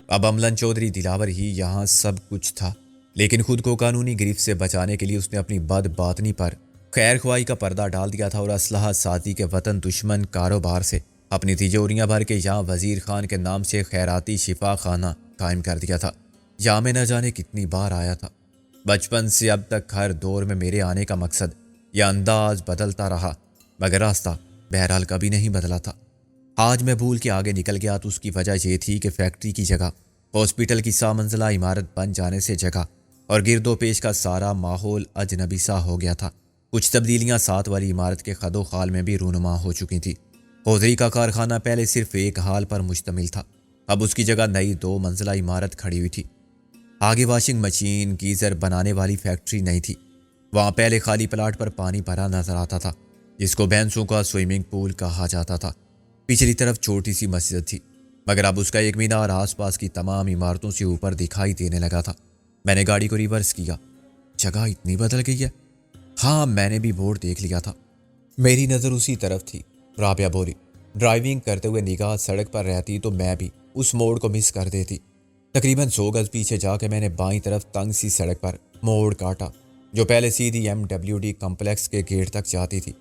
اب املن چودھری دلاور ہی یہاں سب کچھ تھا، لیکن خود کو قانونی گرفت سے بچانے کے لیے اس نے اپنی بد باطنی پر خیر خواہی کا پردہ ڈال دیا تھا اور اسلحہ سازی کے وطن دشمن کاروبار سے اپنی تجوریاں بھر کے یہاں وزیر خان کے نام سے خیراتی شفا خانہ قائم کر دیا تھا۔ یہاں میں نہ جانے کتنی بار آیا تھا، بچپن سے اب تک ہر دور میں میرے آنے کا مقصد یا انداز بدلتا رہا، مگر راستہ بہرحال کبھی نہیں بدلا تھا۔ آج میں بھول کے آگے نکل گیا تو اس کی وجہ یہ تھی کہ فیکٹری کی جگہ ہاسپٹل کی 100 منزلہ عمارت بن جانے سے جگہ اور گرد و پیش کا سارا ماحول اجنبی سا ہو گیا تھا۔ کچھ تبدیلیاں ساتھ والی عمارت کے خد و خال میں بھی رونما ہو چکی تھیں۔ ہوزری کا کارخانہ پہلے صرف ایک ہال پر مشتمل تھا، اب اس کی جگہ نئی 2 منزلہ عمارت کھڑی ہوئی تھی۔ آگے واشنگ مشین گیزر بنانے والی فیکٹری نہیں تھی، وہاں پہلے خالی پلاٹ پر پانی بھرا نظر آتا تھا جس کو بھینسوں کا سوئمنگ پول کہا جاتا تھا۔ پچھلی طرف چھوٹی سی مسجد تھی، مگر اب اس کا ایک مینار آس پاس کی تمام عمارتوں سے اوپر دکھائی دینے لگا تھا۔ میں نے گاڑی کو ریورس کیا۔ جگہ اتنی بدل گئی ہے؟ ہاں، میں نے بھی بورڈ دیکھ لیا تھا۔ میری نظر اسی طرف تھی۔ رابعہ بولی، ڈرائیونگ کرتے ہوئے نگاہ سڑک پر رہتی تو میں بھی اس موڑ کو مس کر دیتی۔ تقریباً 100 گز پیچھے جا کے میں نے بائیں طرف تنگ سی سڑک پر موڑ کاٹا جو پہلے سیدھی MWD کمپلیکس کے گیٹ تک جاتی تھی۔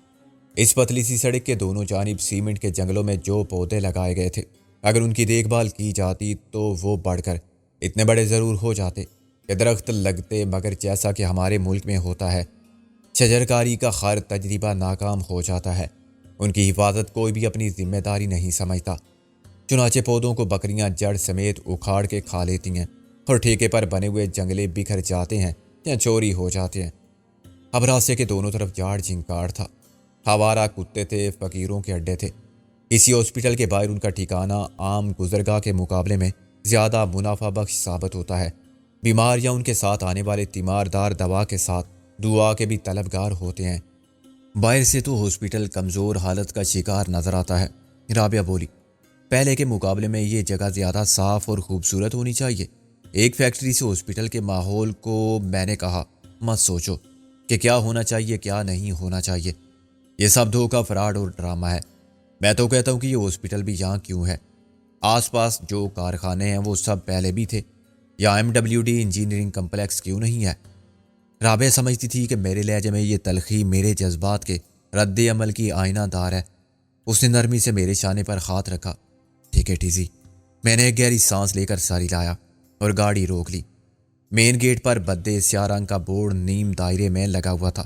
اس پتلی سی سڑک کے دونوں جانب سیمنٹ کے جنگلوں میں جو پودے لگائے گئے تھے، اگر ان کی دیکھ بھال کی جاتی تو وہ بڑھ کر اتنے بڑے ضرور ہو جاتے کہ درخت لگتے، مگر جیسا کہ ہمارے ملک میں ہوتا ہے، شجرکاری کا ہر تجربہ ناکام ہو جاتا ہے۔ ان کی حفاظت کوئی بھی اپنی ذمہ داری نہیں سمجھتا، چنانچہ پودوں کو بکریاں جڑ سمیت اکھاڑ کے کھا لیتی ہیں اور ٹھیکے پر بنے ہوئے جنگلے بکھر جاتے ہیں یا چوری ہو جاتے ہیں۔ اب راستے کے دونوں طرف جاڑ جھنکاڑ تھا، آوارہ کتے تھے، فقیروں کے اڈے تھے۔ کسی ہاسپٹل کے باہر ان کا ٹھکانہ عام گزرگاہ کے مقابلے میں زیادہ منافع بخش ثابت ہوتا ہے۔ بیمار یا ان کے ساتھ آنے والے تیماردار دوا کے ساتھ دعا کے بھی طلبگار ہوتے ہیں۔ باہر سے تو ہاسپٹل کمزور حالت کا شکار نظر آتا ہے۔ رابعہ بولی، پہلے کے مقابلے میں یہ جگہ زیادہ صاف اور خوبصورت ہونی چاہیے۔ ایک فیکٹری سے ہاسپٹل کے ماحول کو میں نے کہا، مت سوچو کہ کیا ہونا چاہیے کیا نہیں ہونا چاہیے، یہ سب دھوکہ فراڈ اور ڈرامہ ہے۔ میں تو کہتا ہوں کہ یہ ہاسپٹل بھی یہاں کیوں ہے؟ آس پاس جو کارخانے ہیں وہ سب پہلے بھی تھے، یا MWD انجینئرنگ کمپلیکس کیوں نہیں ہے؟ رابعہ سمجھتی تھی کہ میرے لہجے میں یہ تلخی میرے جذبات کے رد عمل کی آئینہ دار ہے۔ اس نے نرمی سے میرے شانے پر ہاتھ رکھا۔ ٹھیک ہے ٹیزی۔ میں نے ایک گہری سانس لے کر ساری لایا اور گاڑی روک لی۔ مین گیٹ پر بدے سیاہ رنگ کا بورڈ نیم دائرے میں لگا ہوا تھا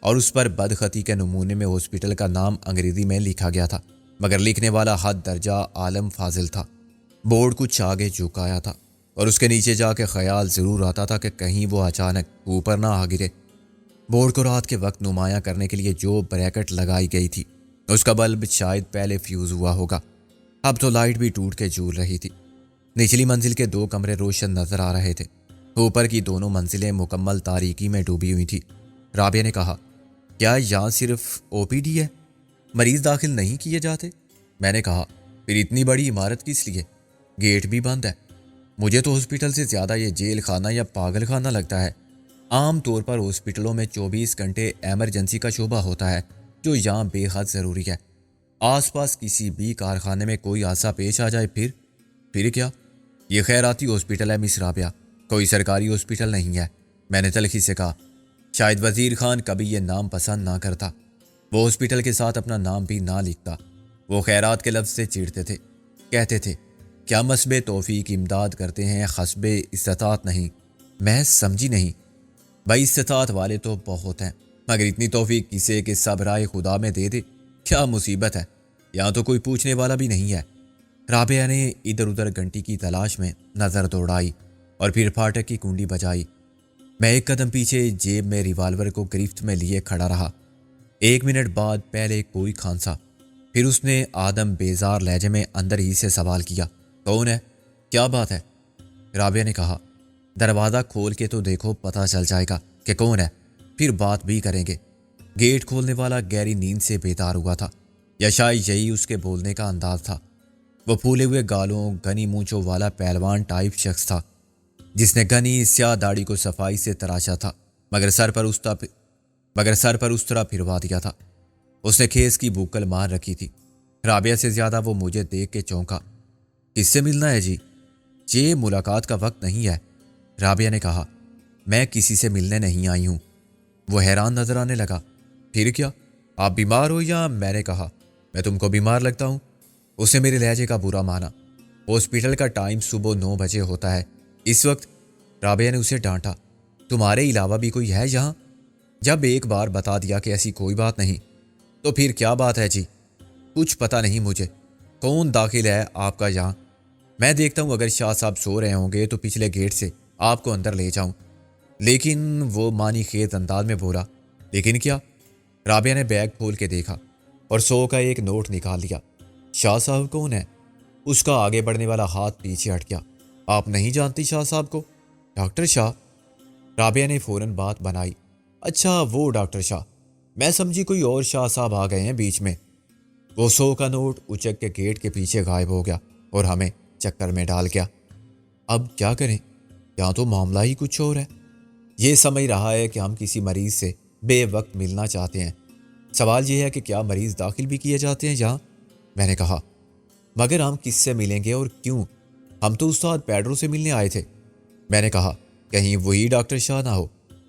اور اس پر بدخطی کے نمونے میں ہاسپٹل کا نام انگریزی میں لکھا گیا تھا، مگر لکھنے والا حد درجہ عالم فاضل تھا۔ بورڈ کچھ آگے جھکایا تھا اور اس کے نیچے جا کے خیال ضرور آتا تھا کہ کہیں وہ اچانک اوپر نہ آ گرے۔ بورڈ کو رات کے وقت نمایاں کرنے کے لیے جو بریکٹ لگائی گئی تھی اس کا بلب شاید پہلے فیوز ہوا ہوگا، اب تو لائٹ بھی ٹوٹ کے جھول رہی تھی۔ نچلی منزل کے 2 کمرے روشن نظر آ رہے تھے، اوپر کی دونوں منزلیں مکمل تاریکی میں ڈوبی ہوئی تھی۔ رابعہ نے کہا، کیا یہاں صرف OPD ہے؟ مریض داخل نہیں کیے جاتے؟ میں نے کہا، پھر اتنی بڑی عمارت کس لیے؟ گیٹ بھی بند ہے۔ مجھے تو ہاسپٹل سے زیادہ یہ جیل خانہ یا پاگل خانہ لگتا ہے۔ عام طور پر ہاسپٹلوں میں 24 گھنٹے ایمرجنسی کا شعبہ ہوتا ہے جو یہاں بے حد ضروری ہے۔ آس پاس کسی بھی کارخانے میں کوئی حادثہ پیش آ جائے پھر کیا؟ یہ خیراتی ہاسپٹل ہے مس رابعہ، کوئی سرکاری ہاسپٹل نہیں ہے۔ میں نے تلخی سے کہا، شاید وزیر خان کبھی یہ نام پسند نہ کرتا، وہ ہاسپٹل کے ساتھ اپنا نام بھی نہ لکھتا۔ وہ خیرات کے لفظ سے چڑھتے تھے، کہتے تھے، کیا مسبِ توفیق امداد کرتے ہیں حسب استطاعت نہیں۔ میں سمجھی نہیں۔ بھائی استطاعت والے تو بہت ہیں، مگر اتنی توفیق کسے کہ سب رائے خدا میں دے دے؟ کیا مصیبت ہے، یہاں تو کوئی پوچھنے والا بھی نہیں ہے۔ رابعہ نے ادھر ادھر گھنٹی کی تلاش میں نظر دوڑائی اور پھر پھاٹک کی کنڈی بجائی۔ میں ایک قدم پیچھے جیب میں ریوالور کو گرفت میں لیے کھڑا رہا۔ 1 منٹ بعد پہلے کوئی کھانسا، پھر اس نے آدم بیزار لہجے میں اندر ہی سے سوال کیا، کون ہے؟ کیا بات ہے؟ رابعہ نے کہا، دروازہ کھول کے تو دیکھو، پتہ چل جائے گا کہ کون ہے، پھر بات بھی کریں گے۔ گیٹ کھولنے والا گہری نیند سے بیدار ہوا تھا، یا شاید یہی اس کے بولنے کا انداز تھا۔ وہ پھولے ہوئے گالوں، گھنی مونچھوں والا پہلوان ٹائپ شخص تھا جس نے گھنی سیاہ داڑھی کو صفائی سے تراشا تھا، مگر سر پر اس طرح پھروا دیا تھا۔ اس نے کھیس کی بوکل مار رکھی تھی۔ رابعہ سے زیادہ وہ مجھے دیکھ کے چونکا۔ کس سے ملنا ہے جی؟ یہ ملاقات کا وقت نہیں ہے، رابعہ نے کہا۔ میں کسی سے ملنے نہیں آئی ہوں۔ وہ حیران نظر آنے لگا۔ پھر کیا؟ آپ بیمار ہو یا؟ میں نے کہا۔ میں تم کو بیمار لگتا ہوں؟ اس نے میرے لہجے کا برا مانا۔ ہاسپٹل کا ٹائم صبح 9 بجے ہوتا ہے، اس وقت؟ رابعہ نے اسے ڈانٹا۔ تمہارے علاوہ بھی کوئی ہے یہاں؟ جب ایک بار بتا دیا کہ ایسی کوئی بات نہیں تو پھر کیا بات ہے جی؟ کچھ پتہ نہیں مجھے کون داخل ہے آپ کا یہاں۔ میں دیکھتا ہوں اگر شاہ صاحب سو رہے ہوں گے تو پچھلے گیٹ سے آپ کو اندر لے جاؤں۔ لیکن وہ معنی خیز انداز میں بولا۔ لیکن کیا؟ رابعہ نے بیگ کھول کے دیکھا اور 100 کا ایک نوٹ نکال لیا۔ شاہ صاحب کون ہے؟ اس کا آگے بڑھنے والا ہاتھ پیچھے ہٹ گیا۔ آپ نہیں جانتی شاہ صاحب کو؟ ڈاکٹر شاہ؟ رابعہ نے فوراً بات بنائی۔ اچھا وہ ڈاکٹر شاہ، میں سمجھی کوئی اور شاہ صاحب آ گئے ہیں بیچ میں۔ وہ 100 کا نوٹ اچک کے گیٹ کے پیچھے غائب ہو گیا اور ہمیں چکر میں ڈال گیا۔ اب کیا کریں؟ یہاں تو معاملہ ہی کچھ اور ہے۔ یہ سمجھ رہا ہے کہ ہم کسی مریض سے بے وقت ملنا چاہتے ہیں۔ سوال یہ ہے کہ کیا مریض داخل بھی کیے جاتے ہیں یہاں؟ میں نے کہا۔ مگر ہم کس سے ملیں گے اور کیوں؟ ہم تو استاد پیڈرو سے ملنے آئے تھے۔ میں نے کہا کہیں وہی ڈاکٹر شاہ نہ ہو،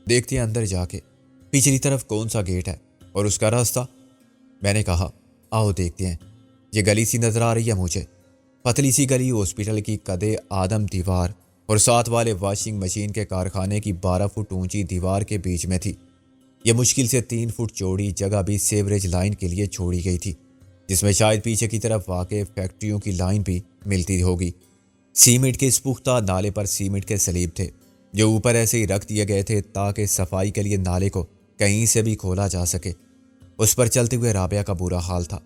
دیکھتے ہیں اندر جا کے پچھلی طرف کون سا گیٹ ہے اور اس کا راستہ۔ میں نے کہا آؤ دیکھتے ہیں۔ یہ گلی سی نظر آ رہی ہے مجھے، پتلی سی گلی، ہاسپٹل کی قدِ آدم دیوار اور ساتھ والے واشنگ مشین کے کارخانے کی 12 فٹ اونچی دیوار کے بیچ میں تھی۔ یہ مشکل سے 3 فٹ چوڑی جگہ بھی سیوریج لائن کے لیے چھوڑی گئی تھی، جس میں شاید پیچھے کی طرف واقع فیکٹریوں کی لائن بھی ملتی ہوگی۔ سیمنٹ کے اس پختہ نالے پر سیمنٹ کے سلیب تھے جو اوپر ایسے ہی رکھ دیے گئے تھے تاکہ صفائی کے لیے نالے کو کہیں سے بھی کھولا جا سکے۔ اس پر چلتے ہوئے رابعہ کا برا حال تھا۔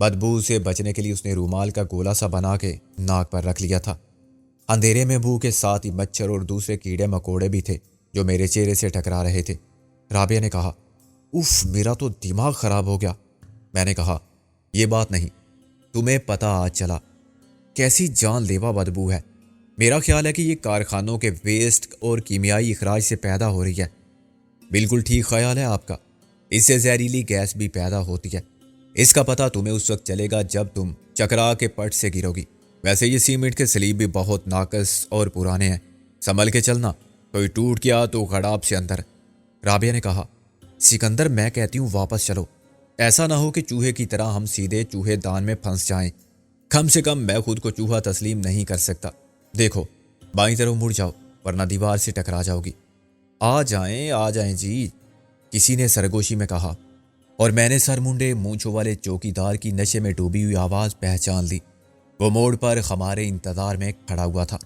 بدبو سے بچنے کے لیے اس نے رومال کا گولا سا بنا کے ناک پر رکھ لیا تھا۔ اندھیرے میں بو کے ساتھ ہی مچھر اور دوسرے کیڑے مکوڑے بھی تھے جو میرے چہرے سے ٹکرا رہے تھے۔ رابعہ نے کہا اف، میرا تو دماغ خراب ہو گیا۔ میں نے کہا یہ بات نہیں، تمہیں پتہ آج چلا کیسی جان لیوا بدبو ہے۔ میرا خیال ہے کہ یہ کارخانوں کے ویسٹ اور کیمیائی اخراج سے پیدا ہو رہی ہے۔ بالکل ٹھیک خیال ہے آپ کا، اس سے زہریلی گیس بھی پیدا ہوتی ہے۔ اس کا پتہ تمہیں اس وقت چلے گا جب تم چکرا کے پٹ سے گرو گی۔ ویسے یہ سیمنٹ کے سلیب بھی بہت ناقص اور پرانے ہیں، سنبھل کے چلنا، کوئی ٹوٹ گیا تو غڑاب سے اندر۔ رابعہ نے کہا سکندر، میں کہتی ہوں واپس چلو، ایسا نہ ہو کہ چوہے کی طرح ہم سیدھے چوہے دان میں پھنس جائیں۔ کم سے کم میں خود کو چوہا تسلیم نہیں کر سکتا۔ دیکھو بائیں طرف مڑ جاؤ ورنہ دیوار سے ٹکرا جاؤ گی۔ آ جائیں جی، کسی نے سرگوشی میں کہا، اور میں نے سر منڈے مونچھوں والے چوکیدار کی نشے میں ڈوبی ہوئی آواز پہچان لی۔ وہ موڑ پر ہمارے انتظار میں کھڑا ہوا تھا۔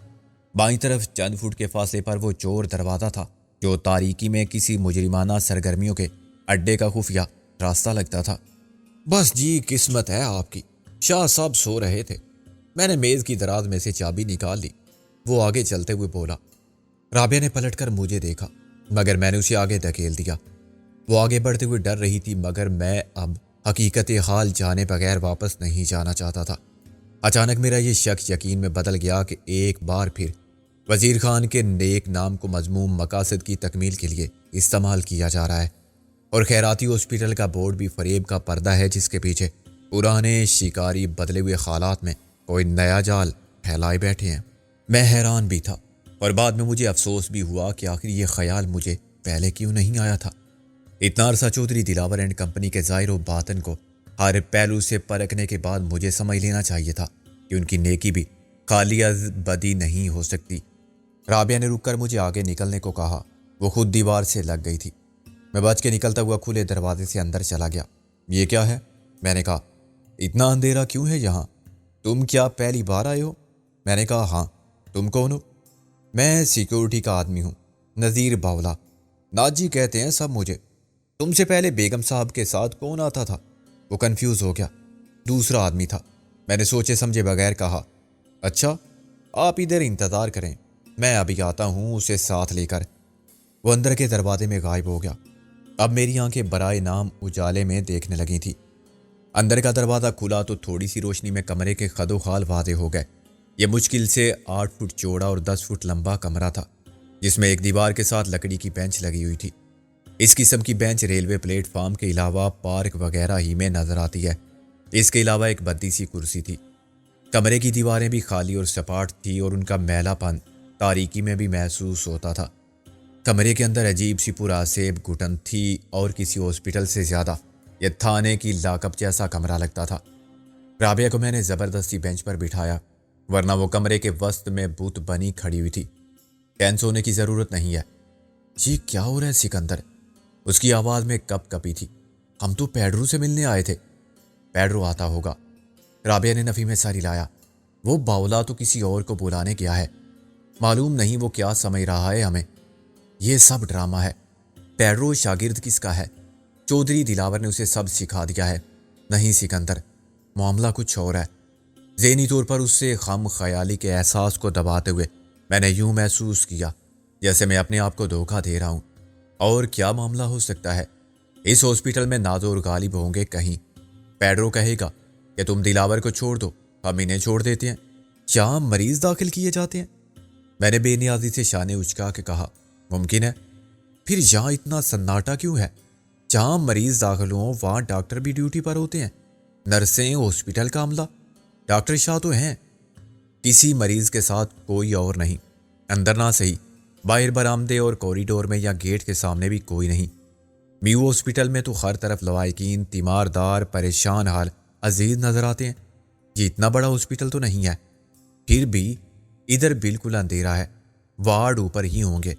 بائیں طرف چند فٹ کے فاصلے پر وہ چور دروازہ تھا جو تاریکی میں کسی مجرمانہ سرگرمیوں کے اڈے کا خفیہ راستہ لگتا تھا۔ بس جی، قسمت ہے آپ کی، شاہ صاحب سو رہے تھے۔ میں نے میز کی دراز میں سے چابی نکال لی۔ وہ آگے چلتے ہوئے بولا۔ رابعہ نے پلٹ کر مجھے دیکھا مگر میں نے اسے آگے دھکیل دیا۔ وہ آگے بڑھتے ہوئے ڈر رہی تھی مگر میں اب حقیقت حال جانے بغیر واپس نہیں جانا چاہتا تھا۔ اچانک میرا یہ شک یقین میں بدل گیا کہ ایک بار پھر وزیر خان کے نیک نام کو مذموم مقاصد کی تکمیل کے لیے استعمال کیا جا رہا ہے، اور خیراتی ہاسپٹل کا بورڈ بھی فریب کا پردہ ہے جس کے پیچھے پرانے شکاری بدلے ہوئے خالات میں کوئی نیا جال پھیلائے بیٹھے ہیں۔ میں حیران بھی تھا اور بعد میں مجھے افسوس بھی ہوا کہ آخر یہ خیال مجھے پہلے کیوں نہیں آیا تھا۔ اتنا عرصہ چودھری دلاور اینڈ کمپنی کے ظاہر و باطن کو ہر پہلو سے پرکھنے کے بعد مجھے سمجھ لینا چاہیے تھا کہ ان کی نیکی بھی خالی از بدی نہیں ہو سکتی۔ رابعہ نے رک کر مجھے آگے نکلنے کو کہا۔ وہ خود دیوار سے لگ گئی تھی۔ میں بچ کے نکلتا ہوا کھلے دروازے سے اندر چلا گیا۔ یہ کیا ہے؟ میں نے کہا اتنا اندھیرا کیوں ہے یہاں؟ تم کیا پہلی بار آئے ہو؟ میں نے کہا ہاں۔ تم کون ہو؟ میں سیکیورٹی کا آدمی ہوں، نذیر باولا، ناجی کہتے ہیں سب مجھے۔ تم سے پہلے بیگم صاحب کے ساتھ کون آتا تھا؟ وہ کنفیوز ہو گیا۔ دوسرا آدمی تھا۔ میں نے سوچے سمجھے بغیر کہا اچھا، آپ ادھر انتظار کریں، میں ابھی آتا ہوں اسے ساتھ لے کر۔ وہ اندر کے دروازے میں غائب ہو گیا۔ اب میری آنکھیں برائے نام اجالے میں دیکھنے لگی تھی۔ اندر کا دروازہ کھلا تو تھوڑی سی روشنی میں کمرے کے خد و خال واضح ہو گئے۔ یہ مشکل سے 8 فٹ چوڑا اور 10 فٹ لمبا کمرہ تھا جس میں ایک دیوار کے ساتھ لکڑی کی بینچ لگی ہوئی تھی۔ اس قسم کی بینچ ریلوے پلیٹ فارم کے علاوہ پارک وغیرہ ہی میں نظر آتی ہے۔ اس کے علاوہ ایک بدی سی کرسی تھی۔ کمرے کی دیواریں بھی خالی اور سپاٹ تھی اور ان کا میلا پن تاریکی میں بھی محسوس ہوتا تھا۔ کمرے کے اندر عجیب سی پراسیب گھٹن تھی اور کسی ہاسپٹل سے زیادہ یہ تھانے کی لاک اپ جیسا کمرہ لگتا تھا۔ رابعہ کو میں نے زبردستی بینچ پر بٹھایا، ورنہ وہ کمرے کے وسط میں بت بنی کھڑی ہوئی تھی۔ ٹینس ہونے کی ضرورت نہیں ہے۔ یہ کیا ہو رہا ہے سکندر؟ اس کی آواز میں کپ کپی تھی۔ ہم تو پیڈرو سے ملنے آئے تھے۔ پیڈرو آتا ہوگا۔ رابعہ نے نفی میں سر ہلایا۔ وہ باولا تو کسی اور کو بلانے گیا ہے۔ معلوم نہیں وہ کیا سمجھ رہا ہے ہمیں۔ یہ سب ڈرامہ ہے۔ پیڈرو شاگرد کس کا ہے؟ چودھری دلاور نے اسے سب سکھا دیا ہے۔ نہیں سکندر، معاملہ کچھ اور ہے۔ ذہنی طور پر اس سے خام خیالی کے احساس کو دباتے ہوئے میں نے یوں محسوس کیا جیسے میں اپنے آپ کو دھوکہ دے رہا ہوں۔ اور کیا معاملہ ہو سکتا ہے؟ اس ہاسپٹل میں نازور غالب ہوں گے کہیں۔ پیڈرو کہے گا کہ تم دلاور کو چھوڑ دو، ہم انہیں چھوڑ دیتے ہیں۔ یہاں مریض داخل کیے جاتے ہیں؟ میں نے بے نیازی سے شانے اچکا کے کہا، ممکن ہے۔ پھر یہاں اتنا سناٹا کیوں ہے؟ جہاں مریض داخل ہوں وہاں ڈاکٹر بھی ڈیوٹی پر ہوتے ہیں، نرسیں، ہاسپٹل کا عملہ۔ ڈاکٹر شاہ تو ہیں، کسی مریض کے ساتھ کوئی اور نہیں۔ اندر نہ صحیح، باہر برآمدے اور کوریڈور میں یا گیٹ کے سامنے بھی کوئی نہیں۔ میو ہاسپٹل میں تو ہر طرف لوائقین تیماردار پریشان حال عزیز نظر آتے ہیں۔ یہ اتنا بڑا ہاسپٹل تو نہیں ہے۔ پھر بھی ادھر بالکل اندھیرا ہے، وارڈ اوپر ہی ہوں گے۔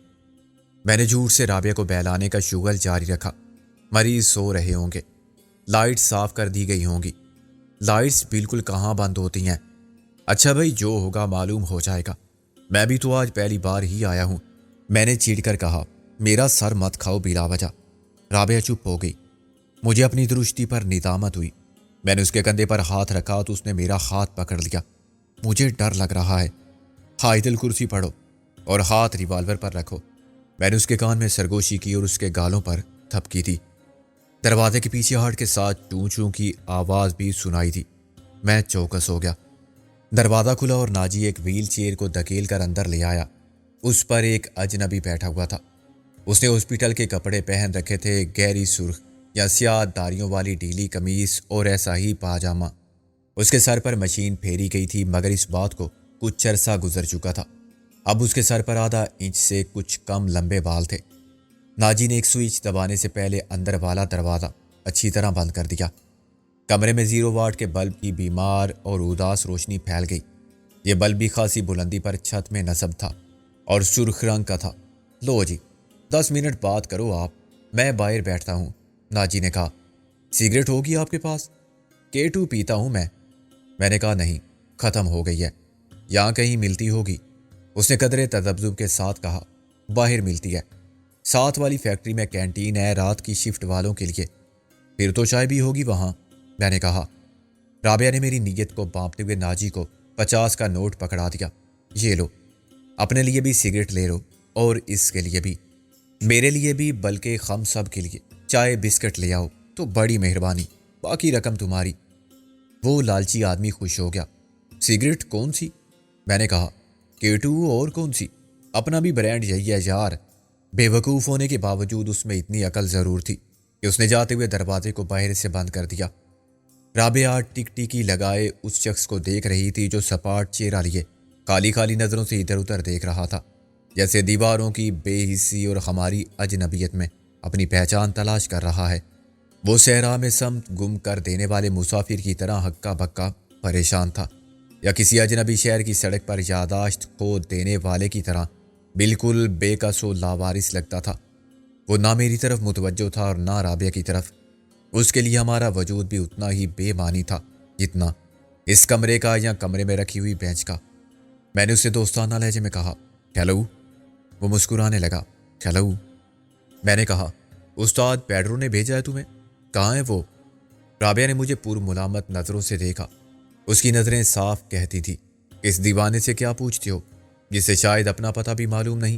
میں نے جھوٹ سے رابعہ کو بہلانے کا شغل جاری رکھا۔ مریض سو رہے ہوں گے، لائٹس صاف کر دی گئی ہوں گی۔ لائٹس بالکل کہاں بند ہوتی ہیں؟ اچھا بھائی، جو ہوگا معلوم ہو جائے گا۔ میں بھی تو آج پہلی بار ہی آیا ہوں۔ میں نے چیڑ کر کہا، میرا سر مت کھاؤ بلا وجہ۔ رابعہ چپ ہو گئی۔ مجھے اپنی درستی پر ندامت ہوئی۔ میں نے اس کے کندھے پر ہاتھ رکھا تو اس نے میرا ہاتھ پکڑ لیا۔ مجھے ڈر لگ رہا ہے۔ ہائیدل کرسی پڑھو اور ہاتھ ریوالور پر رکھو۔ میں نے اس کے کان میں سرگوشی کی اور اس کے گالوں پر تھپکی تھی۔ دروازے کے پیچھے ہٹ کے ساتھ چوں چوں کی آواز بھی سنائی تھی۔ میں چوکس ہو گیا۔ دروازہ کھلا اور ناجی ایک ویل چیئر کو دھکیل کر اندر لے آیا۔ اس پر ایک اجنبی بیٹھا ہوا تھا۔ اس نے ہاسپٹل کے کپڑے پہن رکھے تھے، گہری سرخ یا سیاہ داڑیوں والی ڈھیلی قمیص اور ایسا ہی پاجامہ۔ اس کے سر پر مشین پھیری گئی تھی، مگر اس بات کو کچھ عرصہ گزر چکا تھا۔ اب اس کے سر پر آدھا انچ سے کچھ کم لمبے بال تھے۔ ناجی نے ایک سوئچ دبانے سے پہلے اندر والا دروازہ اچھی طرح بند کر دیا۔ کمرے میں 0 واٹ کے بلب کی بیمار اور اداس روشنی پھیل گئی۔ یہ بلب بھی خاصی بلندی پر چھت میں نصب تھا اور سرخ رنگ کا تھا۔ لو جی، 10 منٹ بات کرو آپ، میں باہر بیٹھتا ہوں، ناجی نے کہا۔ سگریٹ ہوگی آپ کے پاس؟ K2 پیتا ہوں میں۔ میں نے کہا نہیں، ختم ہو گئی ہے، یہاں کہیں ملتی ہوگی۔ اس نے قدرے تذبذب کے ساتھ کہا، باہر ملتی ہے، ساتھ والی فیکٹری میں کینٹین ہے رات کی شفٹ والوں کے لیے۔ پھر تو چائے بھی ہوگی وہاں، میں نے کہا۔ رابعہ نے میری نیت کو بانپتے ہوئے ناجی کو 50 کا نوٹ پکڑا دیا۔ یہ لو، اپنے لیے بھی سگریٹ لے لو اور اس کے لیے بھی، میرے لیے بھی، بلکہ ہم سب کے لیے چائے بسکٹ لے آؤ تو بڑی مہربانی، باقی رقم تمہاری۔ وہ لالچی آدمی خوش ہو گیا۔ سگریٹ کون سی؟ میں نے کہا، K2 اور کون سی؟ اپنا بھی برانڈ یہی ہے یار۔ بے وقوف ہونے کے باوجود اس میں اتنی عقل ضرور تھی کہ اس نے جاتے ہوئے دروازے کو باہر سے بند کر دیا۔ رابعہ ٹک ٹکی لگائے اس شخص کو دیکھ رہی تھی جو سپاٹ چہرہ لیے خالی خالی نظروں سے ادھر ادھر دیکھ رہا تھا، جیسے دیواروں کی بے حسی اور ہماری اجنبیت میں اپنی پہچان تلاش کر رہا ہے۔ وہ صحرا میں سمت گم کر دینے والے مسافر کی طرح ہکا بکا پریشان تھا، یا کسی اجنبی شہر کی سڑک پر یاداشت کھو دینے والے کی طرح بالکل بے کس و لاوارث لگتا تھا۔ وہ نہ میری طرف متوجہ تھا اور نہ رابعہ کی طرف۔ اس کے لیے ہمارا وجود بھی اتنا ہی بے معنی تھا جتنا اس کمرے کا یا کمرے میں رکھی ہوئی بینچ کا۔ میں نے اسے دوستانہ لہجے میں کہا، ہیلو۔ وہ مسکرانے لگا، ہیلو۔ میں نے کہا، استاد پیڈرو نے بھیجا ہے تمہیں، کہاں ہے وہ؟ رابعہ نے مجھے پر ملامت نظروں سے دیکھا۔ اس کی نظریں صاف کہتی تھی، اس دیوانے سے کیا پوچھتے ہو جسے شاید اپنا پتہ بھی معلوم نہیں؟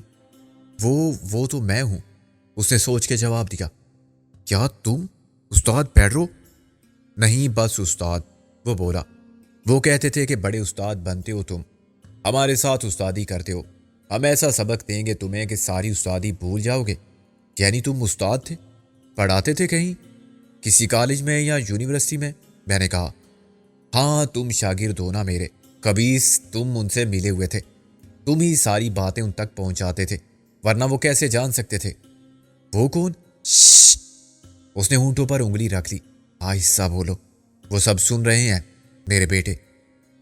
وہ تو میں ہوں، اس نے سوچ کے جواب دیا۔ کیا تم استاد پیڈرو؟ نہیں، بس استاد، وہ بولا۔ وہ کہتے تھے کہ بڑے استاد بنتے ہو تم، ہمارے ساتھ استادی کرتے ہو، ہم ایسا سبق دیں گے تمہیں کہ ساری استادی بھول جاؤ گے۔ یعنی تم استاد تھے؟ پڑھاتے تھے کہیں کسی کالج میں یا یونیورسٹی میں؟ میں نے کہا، ہاں، تم شاگرد ہو نا میرے، خبیث، تم ان سے ملے ہوئے تھے، تم ہی ساری باتیں ان تک پہنچاتے تھے، ورنہ وہ کیسے جان سکتے تھے؟ وہ کون؟ شش! اس نے ہونٹوں پر انگلی رکھ لی۔ آہستہ بولو، وہ سب سن رہے ہیں۔ میرے بیٹے۔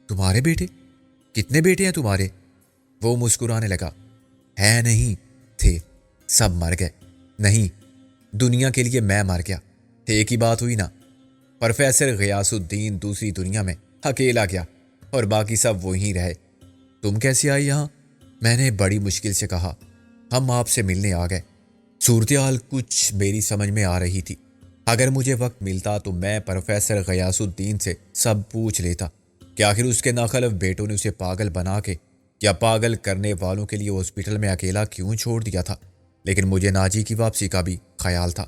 تمہارے بیٹے؟ کتنے بیٹے ہیں تمہارے؟ وہ مسکرانے لگا۔ ہے نہیں، تھے، سب مر گئے۔ نہیں، دنیا کے لیے میں مر گیا۔ ایک ہی بات ہوئی نا، پروفیسر غیاث الدین دوسری دنیا میں اکیلا گیا اور باقی سب وہیں رہے۔ تم کیسے آئی یہاں؟ میں نے بڑی مشکل سے کہا۔ ہم آپ سے ملنے آ گئے۔ صورتحال کچھ میری سمجھ میں آ رہی تھی۔ اگر مجھے وقت ملتا تو میں پروفیسر غیاث الدین سے سب پوچھ لیتا کہ آخر اس کے ناخلف بیٹوں نے اسے پاگل بنا کے یا پاگل کرنے والوں کے لیے ہاسپٹل میں اکیلا کیوں چھوڑ دیا تھا۔ لیکن مجھے ناجی کی واپسی کا بھی خیال تھا۔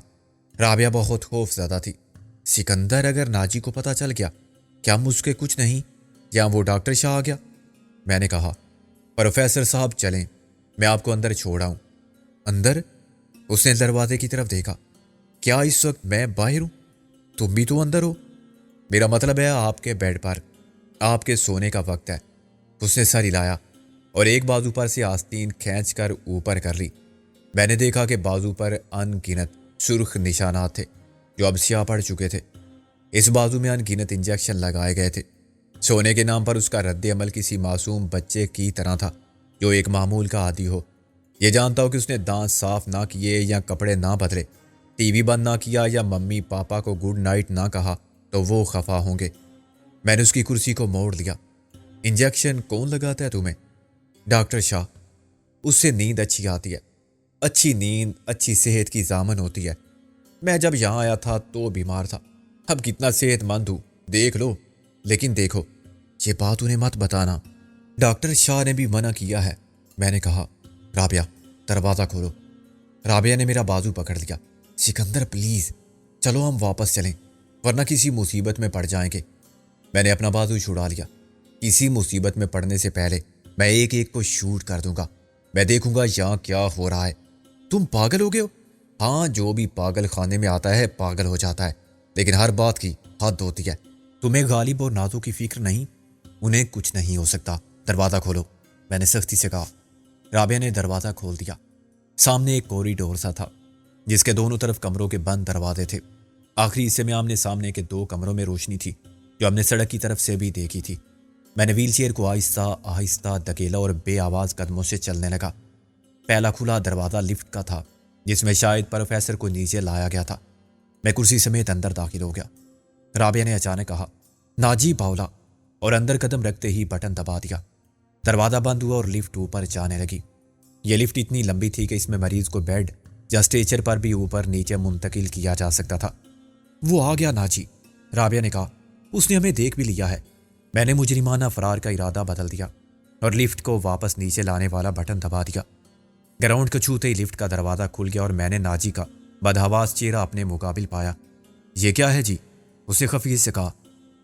رابعہ بہت خوف زدہ تھی۔ سکندر، اگر ناجی کو پتہ چل گیا، کیا مجھ کے کچھ نہیں، یا وہ ڈاکٹر شاہ آ گیا؟ میں نے کہا، پروفیسر صاحب چلیں، میں آپ کو اندر چھوڑ آؤں۔ اندر؟ اس نے دروازے کی طرف دیکھا۔ کیا اس وقت میں باہر ہوں؟ تم بھی تو اندر ہو۔ میرا مطلب ہے آپ کے بیڈ پر، آپ کے سونے کا وقت ہے۔ اس نے سر ہلایا اور ایک بازو پر سے آستین کھینچ کر اوپر کر لی۔ میں نے دیکھا کہ بازو پر ان گنت سرخ نشانات تھے جو اب سیاہ پڑ چکے تھے۔ اس بازو میں ان گنت انجیکشن لگائے گئے تھے۔ سونے کے نام پر اس کا رد عمل کسی معصوم بچے کی طرح تھا جو ایک معمول کا عادی ہو، یہ جانتا ہو کہ اس نے دانت صاف نہ کیے یا کپڑے نہ بدلے، ٹی وی بند نہ کیا یا ممی پاپا کو گڈ نائٹ نہ کہا تو وہ خفا ہوں گے۔ میں نے اس کی کرسی کو موڑ لیا۔ انجیکشن کون لگاتا ہے تمہیں؟ ڈاکٹر شاہ۔ اس سے نیند اچھی آتی ہے۔ اچھی نیند اچھی صحت کی ضامن ہوتی ہے۔ میں جب یہاں آیا تھا تو بیمار تھا، اب کتنا صحت مند ہوں، دیکھ لو۔ لیکن دیکھو، یہ بات انہیں مت بتانا، ڈاکٹر شاہ نے بھی منع کیا ہے۔ میں نے کہا، رابعہ دروازہ کھولو۔ رابعہ نے میرا بازو پکڑ لیا۔ سکندر پلیز، چلو ہم واپس چلیں، ورنہ کسی مصیبت میں پڑ جائیں گے۔ میں نے اپنا بازو چھڑا لیا۔ کسی مصیبت میں پڑنے سے پہلے میں ایک ایک کو شوٹ کر دوں گا۔ میں دیکھوں گا یہاں کیا ہو رہا ہے۔ تم پاگل ہو گئے ہو؟ ہاں، جو بھی پاگل خانے میں آتا ہے پاگل ہو جاتا ہے، لیکن ہر بات کی حد ہوتی ہے۔ تمہیں غالب اور نازو کی فکر نہیں؟ انہیں کچھ نہیں ہو سکتا۔ دروازہ کھولو، میں نے سختی سے کہا۔ رابعہ نے دروازہ کھول دیا۔ سامنے ایک کوریڈور سا تھا جس کے دونوں طرف کمروں کے بند دروازے تھے۔ آخری حصے میں آمنے سامنے کے 2 کمروں میں روشنی تھی جو ہم نے سڑک کی طرف سے بھی دیکھی تھی۔ میں نے ویل چیئر کو آہستہ آہستہ دھکیلا اور بے آواز قدموں سے چلنے لگا۔ پہلا کھلا دروازہ لفٹ کا تھا جس میں شاید پروفیسر کو نیچے لایا گیا تھا۔ میں کرسی سمیت اندر داخل ہو گیا۔ رابعہ نے اچانک کہا، ناجی باولا، اور اندر قدم رکھتے ہی بٹن دبا دیا۔ دروازہ بند ہوا اور لفٹ اوپر جانے لگی۔ یہ لفٹ اتنی لمبی تھی کہ اس میں مریض کو بیڈ یا اسٹریچر پر بھی اوپر نیچے منتقل کیا جا سکتا تھا۔ وہ آ گیا ناجی، رابعہ نے کہا۔ اس نے ہمیں دیکھ بھی لیا ہے۔ میں نے مجرمانہ فرار کا ارادہ بدل دیا اور لفٹ کو واپس نیچے لانے والا بٹن دبا دیا۔ گراؤنڈ کو چھوتے ہی لفٹ کا دروازہ کھل گیا اور میں نے ناجی کا بدحواس چہرہ اپنے مقابل پایا۔ یہ کیا ہے جی؟ اس نے خفیف سے کہا۔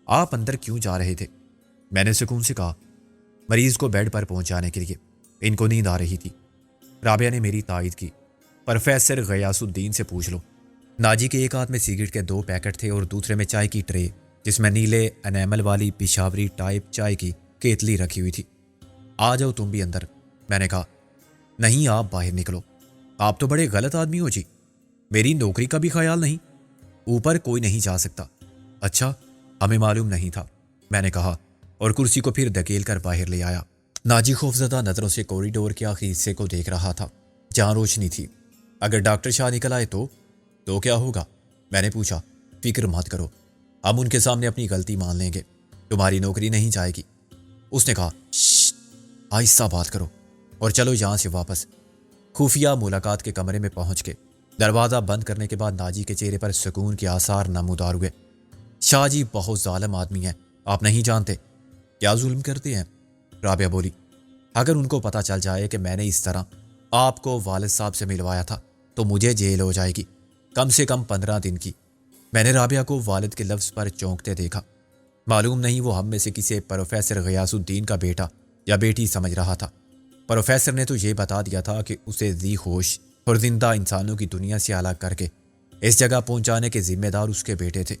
آپ اندر کیوں جا رہے تھے؟ میں نے سکون سے کہا، مریض کو بیڈ پر پہنچانے کے لیے، ان کو نیند آ رہی تھی۔ رابعہ نے میری تائید کی۔ پروفیسر غیاث الدین سے پوچھ لو۔ ناجی کے ایک ہاتھ میں سگریٹ کے 2 پیکٹ تھے اور دوسرے میں چائے کی ٹرے جس میں نیلے انیمل والی پشاوری ٹائپ چائے کی کیتلی رکھی ہوئی تھی۔ آ جاؤ تم بھی اندر، میں نے کہا۔ نہیں، آپ باہر نکلو، آپ تو بڑے غلط آدمی ہو جی، میری نوکری کا بھی خیال نہیں، اوپر کوئی نہیں جا سکتا۔ اچھا، ہمیں معلوم نہیں تھا، میں نے کہا اور کرسی کو پھر دھکیل کر باہر لے آیا۔ ناجی خوفزدہ نظروں سے کوریڈور کے آخری حصے کو دیکھ رہا تھا جہاں روشنی تھی۔ اگر ڈاکٹر شاہ نکل آئے تو کیا ہوگا؟ میں نے پوچھا۔ فکر مت کرو، ہم ان کے سامنے اپنی غلطی مان لیں گے، تمہاری نوکری نہیں جائے گی۔ اس نے کہا، شش، آہستہ بات کرو اور چلو یہاں سے واپس۔ خفیہ ملاقات کے کمرے میں پہنچ کے دروازہ بند کرنے کے بعد ناجی کے چہرے پر سکون کے آثار نمودار ہوئے۔ شاہ جی بہت ظالم آدمی ہیں، آپ نہیں جانتے کیا ظلم کرتے ہیں، رابعہ بولی۔ اگر ان کو پتہ چل جائے کہ میں نے اس طرح آپ کو والد صاحب سے ملوایا تھا تو مجھے جیل ہو جائے گی، کم سے کم 15 دن کی۔ میں نے رابعہ کو والد کے لفظ پر چونکتے دیکھا۔ معلوم نہیں وہ ہم میں سے کسی پروفیسر غیاث الدین کا بیٹا یا بیٹی سمجھ رہا تھا۔ پروفیسر نے تو یہ بتا دیا تھا کہ اسے ذی ہوش اور زندہ انسانوں کی دنیا سے الگ کر کے اس جگہ پہنچانے کے ذمہ دار اس کے بیٹے تھے،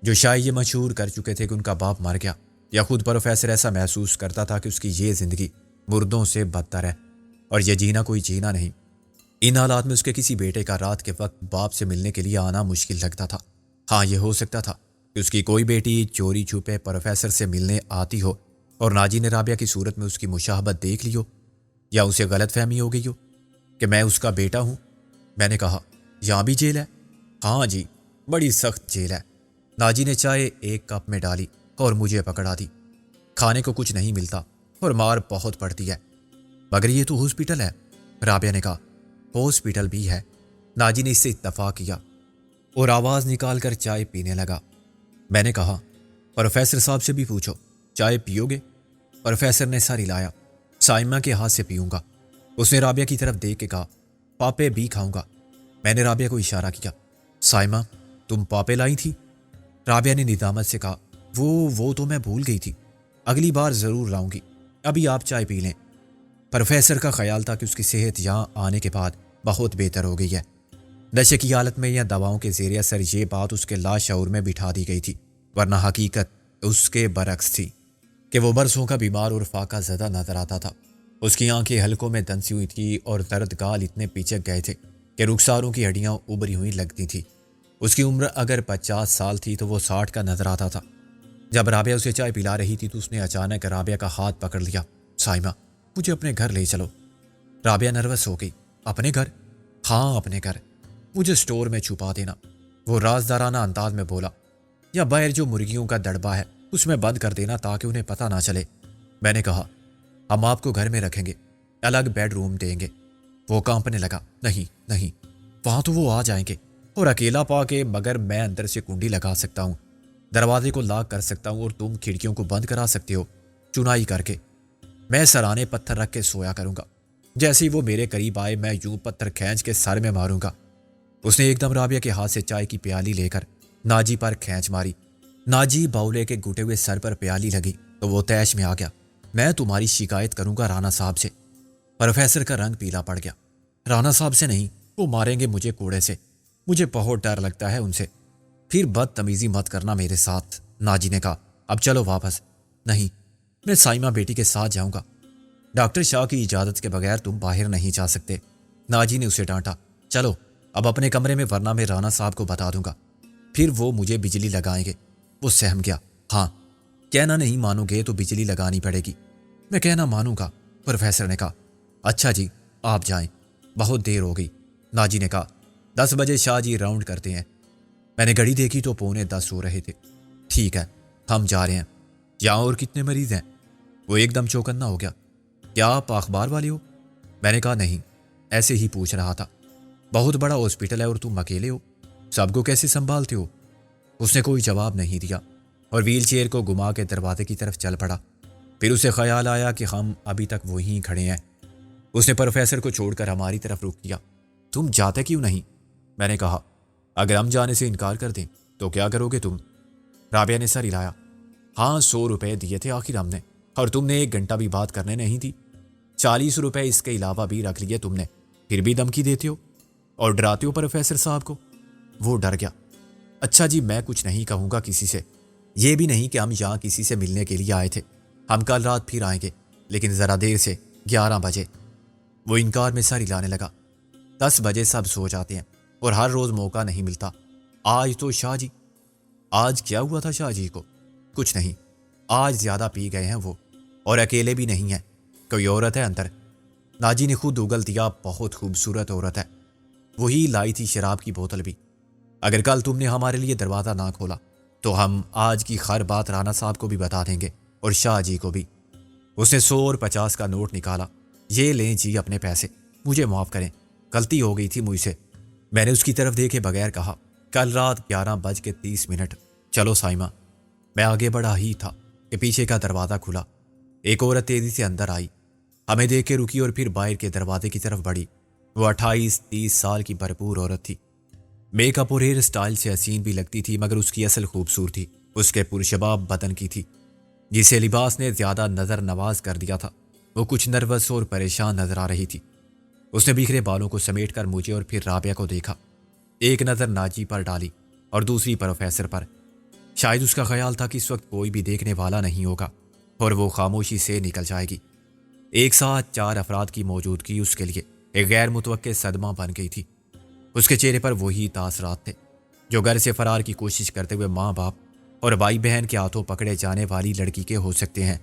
جو شاید یہ مشہور کر چکے تھے کہ ان کا باپ مر گیا یا خود پروفیسر ایسا محسوس کرتا تھا کہ اس کی یہ زندگی مردوں سے بدتر ہے اور یہ جینا کوئی جینا نہیں؟ ان حالات میں اس کے کسی بیٹے کا رات کے وقت باپ سے ملنے کے لیے آنا مشکل لگتا تھا۔ ہاں، یہ ہو سکتا تھا کہ اس کی کوئی بیٹی چوری چھپے پروفیسر سے ملنے آتی ہو اور ناجی نے رابعہ کی صورت میں اس کی مشابہت دیکھ لی ہو، یا اسے غلط فہمی ہو گئی ہو کہ میں اس کا بیٹا ہوں۔ میں نے کہا، یہاں بھی جیل ہے؟ ہاں جی، بڑی سخت جیل ہے۔ ناجی نے چائے ایک کپ میں ڈالی اور مجھے پکڑا دی۔ کھانے کو کچھ نہیں ملتا اور مار بہت پڑتی ہے۔ مگر یہ تو ہاسپٹل ہے، رابعہ نے کہا۔ ہاسپٹل بھی ہے، ناجی نے اس سے اتفاق کیا اور آواز نکال کر چائے پینے لگا۔ میں نے کہا، پروفیسر صاحب سے بھی پوچھو، چائے پیو گے؟ پروفیسر نے سر ہلایا۔ سائمہ کے ہاتھ سے پیوں گا۔ اس نے رابعہ کی طرف دیکھ کے کہا، پاپے بھی کھاؤں گا۔ میں نے رابعہ کو اشارہ کیا۔ سائمہ، تم پاپے لائی تھی؟ رابعہ نے ندامت سے کہا، وہ تو میں بھول گئی تھی، اگلی بار ضرور لاؤں گی، ابھی آپ چائے پی لیں۔ پروفیسر کا خیال تھا کہ اس کی صحت یہاں آنے کے بعد بہت بہتر ہو گئی ہے۔ نشے کی حالت میں یا دواؤں کے زیر اثر یہ بات اس کے لاشعور میں بٹھا دی گئی تھی، ورنہ حقیقت اس کے برعکس تھی کہ وہ برسوں کا بیمار اور فاقہ زدہ نظر آتا تھا۔ اس کی آنکھیں حلقوں میں دنسی ہوئی تھی اور درد گال اتنے پیچک گئے تھے کہ رخساروں کی ہڈیاں ابری ہوئی لگتی تھی۔ اس کی عمر اگر 50 سال تھی تو وہ 60 کا نظر آتا تھا۔ جب رابعہ اسے چائے پلا رہی تھی تو اس نے اچانک رابعہ کا ہاتھ پکڑ لیا۔ سائمہ، مجھے اپنے گھر لے چلو۔ رابعہ نروس ہو گئی۔ اپنے گھر؟ ہاں، اپنے گھر۔ مجھے سٹور میں چھپا دینا، وہ رازدارانہ انداز میں بولا، یا باہر جو مرغیوں کا دڑبا ہے اس میں بند کر دینا تاکہ انہیں پتہ نہ چلے۔ میں نے کہا، ہم آپ کو گھر میں رکھیں گے، الگ بیڈ روم دیں گے۔ وہ کانپنے لگا۔ نہیں، وہاں تو وہ آ جائیں گے اور اکیلا پا کے، مگر میں اندر سے کنڈی لگا سکتا ہوں، دروازے کو لاک کر سکتا ہوں اور تم کھڑکیوں کو بند کرا سکتے ہو چنائی کر کے۔ میں سرانے پتھر رکھ کے سویا کروں گا، جیسے ہی وہ میرے قریب آئے میں یوں پتھر کھینچ کے سر میں ماروں گا۔ اس نے ایک دم رابعہ کے ہاتھ سے چائے کی پیالی لے کر ناجی پر کھینچ ماری۔ ناجی باولے کے گھٹے ہوئے سر پر پیالی لگی تو وہ تیش میں آ گیا۔ میں تمہاری شکایت کروں گا رانا صاحب سے۔ پروفیسر کا رنگ پیلا پڑ گیا۔ رانا صاحب سے نہیں، وہ ماریں گے مجھے کوڑے سے، مجھے بہت ڈر لگتا ہے ان سے۔ پھر بدتمیزی مت کرنا میرے ساتھ، ناجی نے کہا۔ اب چلو واپس۔ نہیں، میں سائمہ بیٹی کے ساتھ جاؤں گا، ڈاکٹر شاہ کی اجازت کے بغیر تم باہر نہیں جا سکتے۔ ناجی نے اسے ڈانٹا۔ چلو اب اپنے کمرے میں، ورنہ میں رانا صاحب کو بتا دوں گا، پھر وہ مجھے بجلی لگائیں گے۔ وہ سہم گیا۔ ہاں، کہنا نہیں مانو گے تو بجلی لگانی پڑے گی۔ میں کہنا مانوں گا، پروفیسر نے کہا۔ اچھا جی، آپ جائیں، بہت دیر ہو گئی۔ ناجی نے کہا، 10 بجے شاہ جی راؤنڈ کرتے ہیں۔ میں نے گھڑی دیکھی تو 9:45 ہو رہے تھے۔ ٹھیک ہے، ہم جا رہے ہیں۔ یہاں اور کتنے مریض ہیں؟ وہ ایک دم چوکنا ہو گیا۔ کیا آپ اخبار والے ہو؟ میں نے کہا نہیں، ایسے ہی پوچھ رہا تھا۔ بہت بڑا ہاسپٹل ہے اور تم اکیلے ہو، سب کو کیسے سنبھالتے ہو؟ اس نے کوئی جواب نہیں دیا اور ویل چیئر کو گھما کے دروازے کی طرف چل پڑا۔ پھر اسے خیال آیا کہ ہم ابھی تک وہیں کھڑے ہیں۔ اس نے پروفیسر کو چھوڑ کر ہماری طرف رخ کیا۔ تم جاتے کیوں نہیں؟ میں نے کہا، اگر ہم جانے سے انکار کر دیں تو کیا کرو گے تم؟ رابعہ نے سر ہلایا۔ ہاں، 100 روپے دیے تھے آخر ہم نے، اور تم نے 1 گھنٹہ بھی بات کرنے نہیں دی۔ 40 روپے اس کے علاوہ بھی رکھ لیے تم نے، پھر بھی دھمکی دیتے ہو اور ڈراتے ہو پروفیسر صاحب کو۔ وہ ڈر گیا۔ اچھا جی، میں کچھ نہیں کہوں گا کسی سے، یہ بھی نہیں کہ ہم یہاں کسی سے ملنے کے لیے آئے تھے، ہم کل رات پھر آئیں گے، لیکن ذرا دیر سے، 11 بجے۔ وہ انکار میں سر ہلانے لگا۔ 10 بجے سب سو جاتے ہیں اور ہر روز موقع نہیں ملتا۔ آج تو شاہ جی، آج کیا ہوا تھا شاہ جی کو؟ کچھ نہیں، آج زیادہ پی گئے ہیں وہ، اور اکیلے بھی نہیں ہیں، کوئی عورت ہے اندر۔ ناجی نے خود اگل دیا، بہت خوبصورت عورت ہے، وہی لائی تھی شراب کی بوتل بھی۔ اگر کل تم نے ہمارے لیے دروازہ نہ کھولا تو ہم آج کی ہر بات رانا صاحب کو بھی بتا دیں گے اور شاہ جی کو بھی۔ اس نے 100 اور 50 کا نوٹ نکالا۔ یہ لیں جی اپنے پیسے، مجھے معاف کریں، غلطی ہو گئی تھی مجھ سے۔ میں نے اس کی طرف دیکھے بغیر کہا، کل رات 11:30۔ چلو سائمہ۔ میں آگے بڑھا ہی تھا کہ پیچھے کا دروازہ کھلا۔ ایک عورت تیزی سے اندر آئی، ہمیں دیکھ کے رکی اور پھر باہر کے دروازے کی طرف بڑھی۔ وہ 28-30 سال کی بھرپور عورت تھی، میک اپ اور ہیئر سٹائل سے حسین بھی لگتی تھی، مگر اس کی اصل خوبصورتی اس کے پرشباب بدن کی تھی، جسے لباس نے زیادہ نظر نواز کر دیا تھا۔ وہ کچھ نروس اور پریشان نظر آ رہی تھی۔ اس نے بکھرے بالوں کو سمیٹ کر مجھے اور پھر رابعہ کو دیکھا، ایک نظر ناجی پر ڈالی اور دوسری پروفیسر پر۔ شاید اس کا خیال تھا کہ اس وقت کوئی بھی دیکھنے والا نہیں ہوگا اور وہ خاموشی سے نکل جائے گی۔ ایک ساتھ 4 افراد کی موجودگی اس کے لیے ایک غیر متوقع صدمہ بن گئی تھی۔ اس کے چہرے پر وہی تاثرات تھے جو گھر سے فرار کی کوشش کرتے ہوئے ماں باپ اور بھائی بہن کے ہاتھوں پکڑے جانے والی لڑکی کے ہو سکتے ہیں۔